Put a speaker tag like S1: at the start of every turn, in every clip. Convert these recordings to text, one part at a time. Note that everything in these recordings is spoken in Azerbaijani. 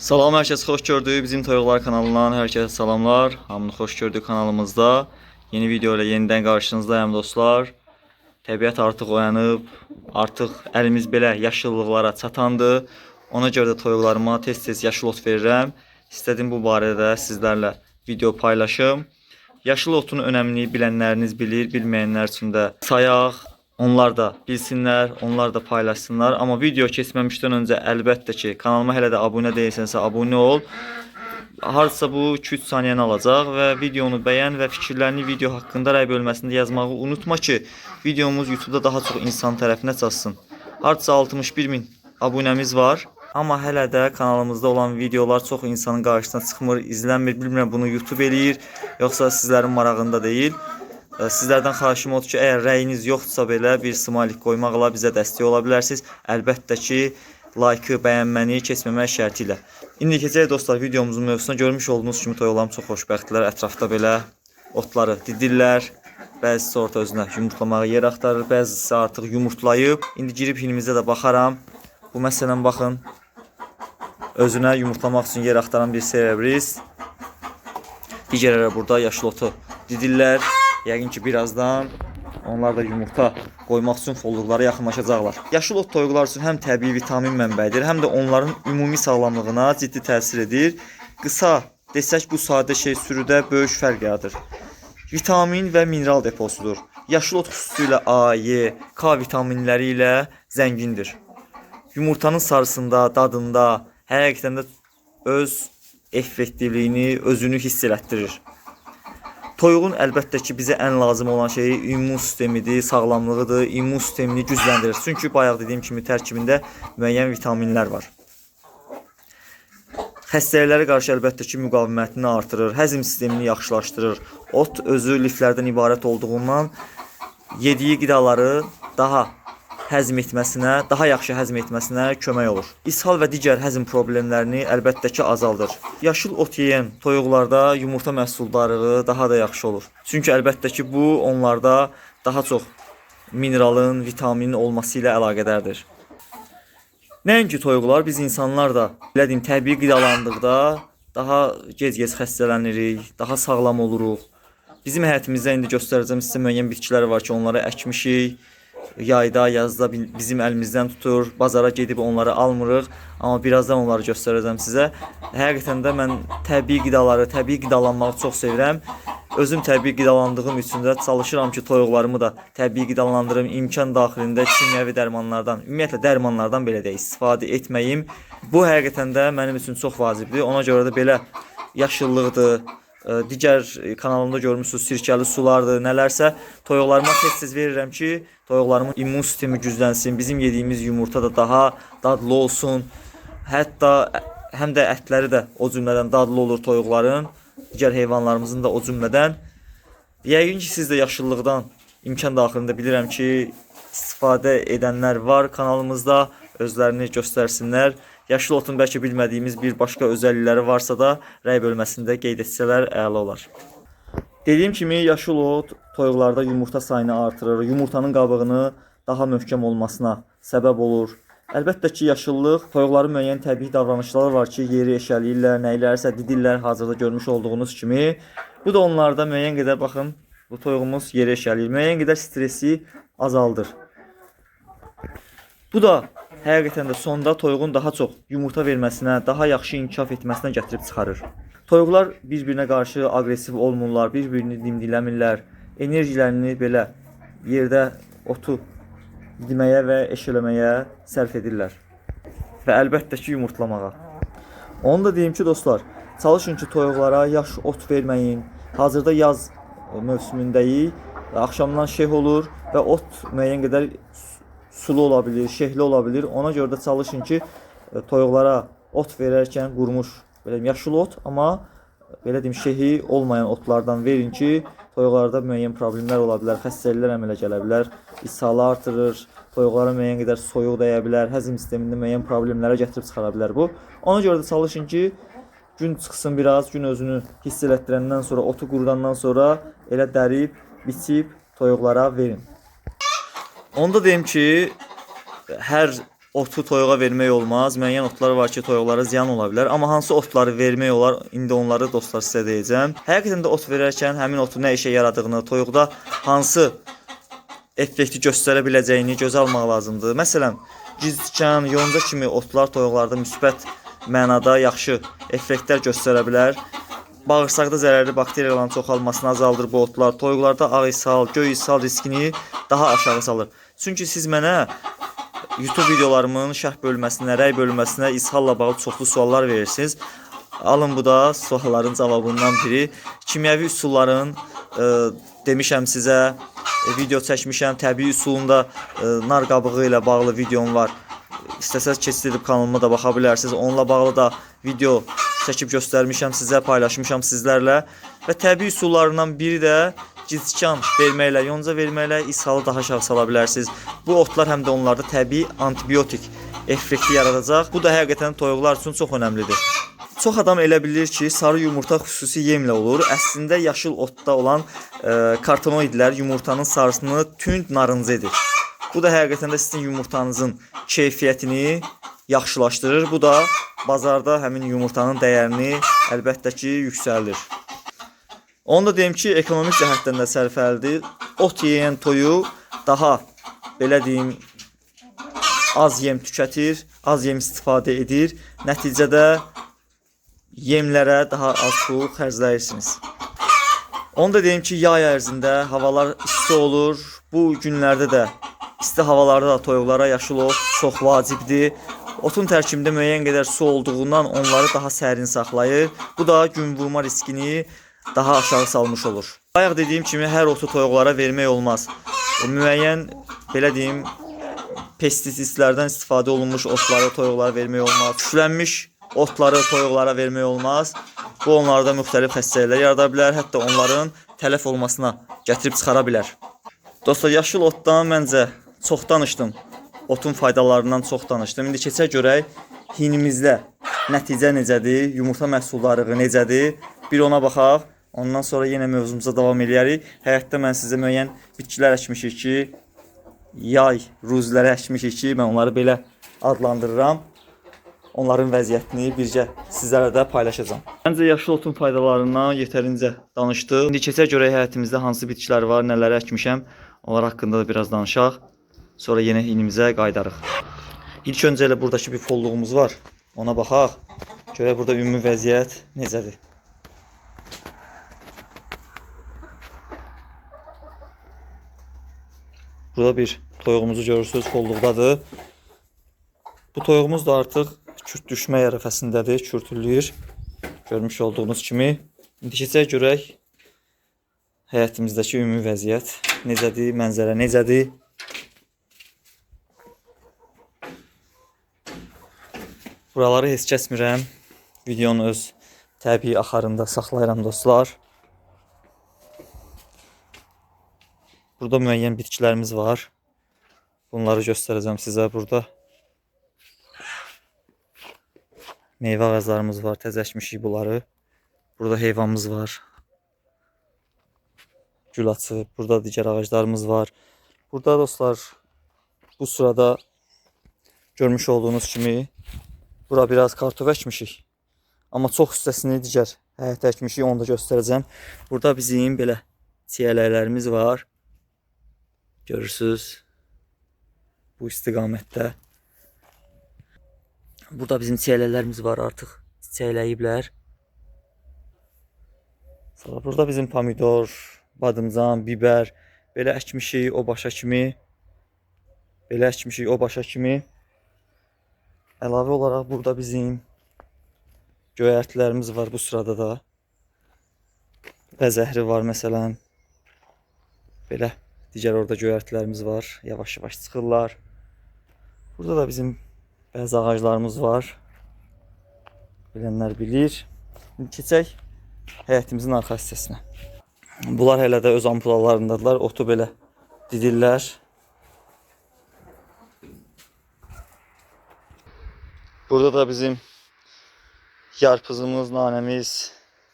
S1: Salam, hər kəs xoş gördük. Bizim Toyuqlar kanalından hər kəsə salamlar. Hamını xoş gördük kanalımızda. Yeni video ilə yenidən qarşınızdayım dostlar. Təbiət artıq oyanıb, artıq əlimiz belə yaşıllıqlara çatandı. Ona görə də toyuqlarıma tez-tez yaşıl ot verirəm. İstədim bu barədə sizlərlə video paylaşım. Yaşıl otun önəmini bilənləriniz bilir, bilməyənlər üçün də sayaq. Onlar da bilsinlər, onlar da paylaşsınlar. Amma video keçməmişdən öncə əlbəttə ki, kanalıma hələ də abunə deyilsənsə abunə ol. Hardasa bu 2-3 saniyəni alacaq və videonu bəyən və fikirlərini video haqqında rəy bölməsində yazmağı unutma ki, videomuz YouTube-da daha çox insan tərəfinə çatsın. Hardasa 61.000 abunəmiz var. Amma hələ də kanalımızda olan videolar çox insanın qarşısına çıxmır, izlənmir. Bilmirəm bunu YouTube eləyir, yoxsa sizlərin marağında deyil. Sizlərdən xahişim odur ki, əgər rəyiniz yoxdursa belə bir smailik qoymaqla bizə dəstək ola bilərsiniz. Əlbəttə ki, like-ı, bəyənməni keçməmək şərti ilə. İndi keçək dostlar videomuzun mövzusuna. Görmüş olduğunuz kimi toyuqlarım çox xoşbəxtdirlər. Ətrafda belə otları didirlər. Bəzisi orta özünə yumurtlamağa yer axtarır, bəzisi artıq yumurtlayıb. İndi girib hilimizdə də baxaram. Bu məsələn baxın, özünə yumurtlamaq üçün yer axtaran bir serebris. Digərləri burada yaşıl otu didirlər. Yəqin ki, birazdan onlar da yumurta qoymaq üçün folluqlara yaxınlaşacaqlar. Yaşıl ot toyuqlar üçün həm təbii vitamin mənbəyidir, həm də onların ümumi sağlamlığına ciddi təsir edir. Qısa desək, bu sadə şey sürüdə böyük fərq yaradır. Vitamin və mineral deposudur. Yaşıl ot xüsusilə A, E, K vitaminləri ilə zəngindir. Yumurtanın sarısında, dadında, həqiqətən də öz effektivliyini, özünü hiss elətdirir. Toyuğun əlbəttə ki, bizə ən lazım olan şey immun sistemidir, sağlamlığıdır, immun sistemini gücləndirir. Çünki bayaq dediyim kimi tərkibində müəyyən vitaminlər var. Xəstəliklərə qarşı əlbəttə ki, müqavimətini artırır, həzm sistemini yaxşılaşdırır. Ot özü liflərdən ibarət olduğundan yediyi qidaları daha həzm etməsinə, daha yaxşı həzm etməsinə kömək olur. İshal və digər həzm problemlərini əlbəttə ki, azaldır. Yaşıl ot yeyən toyuqlarda yumurta məhsuldarlığı daha da yaxşı olur. Çünki əlbəttə ki, bu onlarda daha çox mineralın, vitaminin olması ilə əlaqədardır. Nəinki toyuqlar, biz insanlar da bilədiyim təbii qidalandıqda daha gec-gec xəstələnirik, daha sağlam oluruq. Bizim həyətimizdə indi göstərəcəm sizə müəyyən bitkilər var ki, onları əkmişik. Yayda, yazda bizim əlimizdən tutur, bazara gedib onları almırıq, amma birazdan onları göstərəcəm sizə. Həqiqətən də mən təbii qidaları, təbii qidalanmağı çox sevirəm. Özüm təbii qidalandığım üçün də çalışıram ki, toyuqlarımı da təbii qidalandırım, imkan daxilində kimyəvi dərmanlardan, ümumiyyətlə dərmanlardan belə də istifadə etməyim. Bu həqiqətən də mənim üçün çox vacibdir. Ona görə də belə yaşıllıqdır, digər kanalımda görmüsünüz sirkəli sulardır, nələrsə toyuqlarıma tez-tez verirəm ki, toyuqlarımın immun sistemi güclənsin, bizim yediyimiz yumurta da daha dadlı olsun. Hətta həm də ətləri də o cümlədən dadlı olur toyuqların, digər heyvanlarımızın da o cümlədən. Yəqin ki, siz də yaşıllıqdan imkan daxilində bilirəm ki, istifadə edənlər var kanalımızda, özlərini göstərsinlər. Yaşıl otun bəlkə bilmədiyimiz bir başqa özəllikləri varsa da rəy bölməsində qeyd etsələr əla olar. Dediyim kimi, yaşıl ot toyuqlarda yumurta sayını artırır, yumurtanın qabığını daha möhkəm olmasına səbəb olur. Əlbəttə ki, yaşıllıq toyuqların müəyyən təbii davranışları var ki, yeri eşəliyirlər, nəyilərsə didirlər, hazırda görmüş olduğunuz kimi. Bu da onlarda müəyyən qədər, baxın, bu toyuğumuz yeri eşəliyir, müəyyən qədər stresi azaldır. Bu da həqiqətən də sonda toyuğun daha çox yumurta verməsinə, daha yaxşı inkişaf etməsinə gətirib çıxarır. Toyuqlar bir-birinə qarşı aqressiv olmurlar, bir-birini dimdiləmirlər, enerjilərini belə yerdə otu diməyə və eşələməyə sərf edirlər. Və əlbəttə ki, yumurtlamağa. Onu da deyim ki, dostlar, çalışın ki, toyuqlara yaş ot verməyin. Hazırda yaz mövsümündəyik, axşamdan şeh olur və ot müəyyən qədər sulu ola bilir, şehli ola bilir. Ona görə də çalışın ki, toyuqlara ot verərkən qurumuş, belə yaşıl ot, amma belə deyim, şehi olmayan otlardan verin ki, toyuqlarda müəyyən problemlər ola bilər, xəstəliklər əmələ gələ bilər, ishalı artırır, toyuqlara müəyyən qədər soyuq dəyə bilər, həzm sistemində müəyyən problemlərə gətirib çıxara bilər bu. Ona görə də çalışın ki, gün çıxsın biraz, gün özünü hiss elətdirəndən sonra, otu qurudandan sonra elə dərib, biçib toyuqlara verin. Onu da deyim ki, hər otu toyuğa vermək olmaz. Müəyyən otlar var ki, toyuqlara ziyan ola bilər. Amma hansı otları vermək olar? İndi onları dostlar sizə deyəcəm. Həqiqətən də ot verərkən həmin otu nə işə yaradığını, toyuqda hansı effekti göstərə biləcəyini gözə almaq lazımdır. Məsələn, gizcan, yonca kimi otlar toyuqlarda müsbət mənada yaxşı effektlər göstərə bilər. Bağırsaqda zərərli bakteriyaların çoxalmasını azaldır bu otlar. Toyuqlarda ağ ishal, göy ishal riskini daha aşağı salır. Çünki siz mənə YouTube videolarımın şərh bölməsinə, rəy bölməsinə ishalla bağlı çoxlu suallar verirsiniz. Alın bu da sualların cavabından biri. Kimyəvi üsulların demişəm sizə, video çəkmişəm. Təbii üsulunda nar qabığı ilə bağlı videom var. İstəsəz keçidib kanalıma da baxa bilərsiniz. Onunla bağlı da video çəkib göstərmişəm sizə, paylaşmışam sizlərlə. Və təbii üsullarından biri də gizcan verməklə, yonca verməklə ishalı daha aşağı sala bilərsiniz. Bu otlar həm də onlarda təbii antibiotik effekti yaradacaq. Bu da həqiqətən toyuqlar üçün çox önəmlidir. Çox adam elə bilir ki, sarı yumurta xüsusi yemlə olur. Əslində yaşıl otda olan karotenoidlər yumurtanın sarısını tünd narıncı edir. Bu da həqiqətən də sizin yumurtanızın keyfiyyətini yaxşılaşdırır. Bu da bazarda həmin yumurtanın dəyərini əlbəttə ki, yüksəldir. Onu da deyim ki, ekonomik cəhətdən də sərfəlidir. Ot yeyən toyuq daha, belə deyim, az yem tükətir, az yem istifadə edir. Nəticədə yemlərə daha az pul xərcləyirsiniz. Onu da deyim ki, yay ərzində havalar isti olur. Bu günlərdə də, isti havalarda da toyuqlara yaşıl ot çox vacibdir. Otun tərkibində müəyyən qədər su olduğundan onları daha sərin saxlayır. Bu da gün vurma riskini daha aşağı salmış olur. Bayaq dediyim kimi, hər otu toyuqlara vermək olmaz. Müəyyən, belə deyim, pestisitlərdən istifadə olunmuş otları toyuqlara vermək olmaz. Küflənmiş otları toyuqlara vermək olmaz. Bu onlarda müxtəlif xəstəliklər yarada bilər, hətta onların tələf olmasına gətirib çıxara bilər. Dostlar, yaşıl otdan məncə çox danışdım. Otun faydalarından çox danışdım. İndi keçək görək hinimizdə nəticə necədir, yumurta məhsuldarlığı necədir. Bir ona baxaq. Ondan sonra yenə mövzumuza davam edərik. Həyətdə mən sizə müəyyən bitkilər əkmişik ki, yay ruzləri əkmişik ki, mən onları belə adlandırıram. Onların vəziyyətini bircə sizlərlə də paylaşacağım. Məncə yaşıl otun faydalarından yetərincə danışdıq. İndi keçək görək həyətimizdə hansı bitkilər var, nələri əkmişəm. Onlar haqqında da biraz danışaq. Sonra yenə hinimizə qayıdarıq. İlk öncə elə buradakı bir folluğumuz var. Ona baxaq. Görək burada ümumi vəziyyət necədir. Burada bir toyuğumuzu görürsünüz, folluqdadır. Bu toyuğumuz da artıq kürt düşmə ərəfəsindədir, kürtülür. Görmüş olduğunuz kimi. İndi keçək görək həyətimizdəki ümumi vəziyyət necədir, mənzərə necədir. Buraları heç kəsmirəm. Videonu öz təbii axarında saxlayıram dostlar. Burada müəyyən bitkilərimiz var. Bunları göstərəcəm sizə burada. Meyvə ağaclarımız var, təzəşmişik bunları. Burada heyvanımız var. Gül açıb. Burada digər ağaclarımız var. Burada dostlar, bu sırada görmüş olduğunuz kimi bura biraz kartof əkmişik. Amma çox hissəsini digər həyətə əkmişik, onu da göstərəcəm. Burada bizim belə çiyələklərimiz var. Görürsünüz bu istiqamətdə. Burada bizim çiyələklərimiz var, artıq çiçəkləyiblər. Sonra burada bizim pomidor, badımcan, biber belə əkmişik o başa kimi. Belə əkmişik o başa kimi. Əlavə olaraq burada bizim göyərtilərimiz var bu sırada da. Bəzəhri var məsələn. Belə digər orada göyərtilərimiz var. Yavaş-yavaş çıxırlar. Burada da bizim bəzi ağaclarımız var. Bilənlər bilir. İndi keçək həyətimizin arxa hissəsinə. Bunlar hələ də öz ampulalarındadılar. Otu belə didirlər. Burada da bizim yarpızımız, nanəmiz,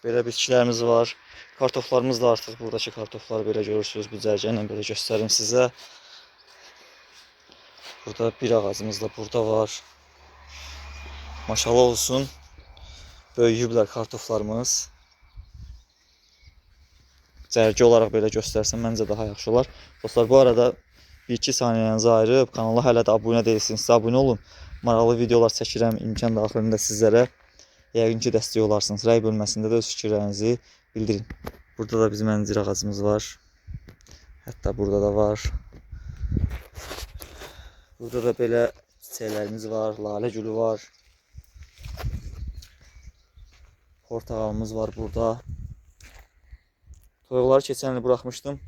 S1: belə bitkilərimiz var. Kartoflarımız da artıq buradakı kartofları belə görürsünüz. Bu cərgə ilə belə göstərim sizə. Burada bir ağacımız da burada var. Maşallah olsun. Böyüyüblər kartoflarımız. Cərgə olaraq belə göstərsəm məncə daha yaxşı olar. Dostlar, bu arada 1-2 saniyənizi ayırıb kanala hələ də abunə deyilsinizsə abunə olun. Maraqlı videolar çəkirəm imkan daxilində sizlərə. Yəqin ki dəstək olarsınız. Rəy bölməsində də öz fikirlərinizi bildirin. Burada da bizim əncir ağacımız var. Hətta burada da var. Burada da belə çiçəklərimiz var. Lalə gülü var. Portağalımız var burada. Toyuqları keçən il buraxmışdım.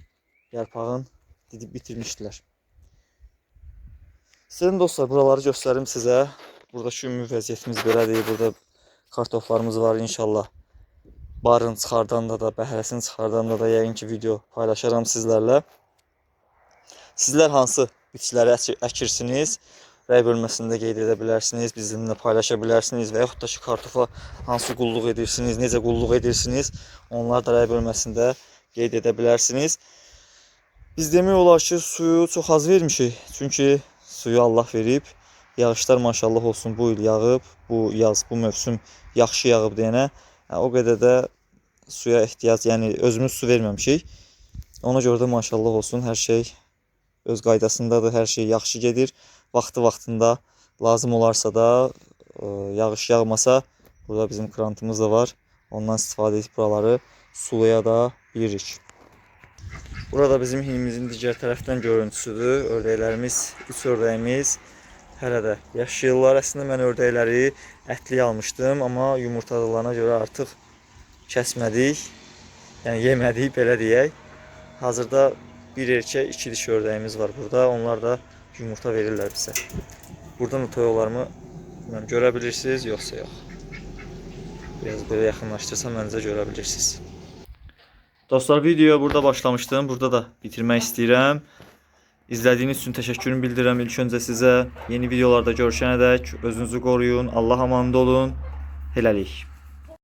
S1: Yarpağın didib bitirmişdilər. Sizin dostlar, buraları göstərim sizə. Buradakı ümumi vəziyyətimiz belədir. Burada kartoflarımız var inşallah. Barın çıxardanda da, bəhrəsini çıxardanda da yəqin ki video paylaşaram sizlərlə. Sizlər hansı bitkiləri əkirsiniz? Rəy bölməsində qeyd edə bilərsiniz, bizimlə paylaşa bilərsiniz və yaxud da ki kartofa hansı qulluq edirsiniz, necə qulluq edirsiniz, onlar da rəy bölməsində qeyd edə bilərsiniz. Biz demək olar ki suyu çox az vermişik, çünki suyu Allah verib. Yağışlar maşallah olsun bu il yağıb, bu yaz, bu mövsüm yaxşı yağıb deyənə, o qədər də suya ehtiyac, yəni özümüz su verməmişik. Ona görə də maşallah olsun, hər şey öz qaydasındadır, hər şey yaxşı gedir. Vaxtı-vaxtında lazım olarsa da, yağış yağmasa, burada bizim krantımız da var. Ondan istifadə edib buraları sulaya da bilirik. Burada bizim hinimizin digər tərəfdən görüntüsüdür. Ördəklərimiz, 3 ördəyimiz hələ də yaşayırlar. Əslində mən ördəkləri ətli almışdım, amma yumurtadılana görə artıq kəsmədik. Yəni yemədik, belə deyək. Hazırda bir erkək, 2 dişi ördəyimiz var burada. Onlar da yumurta verirlər bizə. Buradan da toyuqlarımı görə bilirsiniz, yoxsa yox. Biraz böyle yaxınlaşdırsam məncə görə bilirsiniz. Dostlar, videoya burada başlamışdım. Burada da bitirmək istəyirəm. İzlədiyiniz üçün təşəkkürümü bildirirəm ilk öncə sizə. Yeni videolarda görüşənədək özünüzü qoruyun. Allah amanında olun. Hələlik.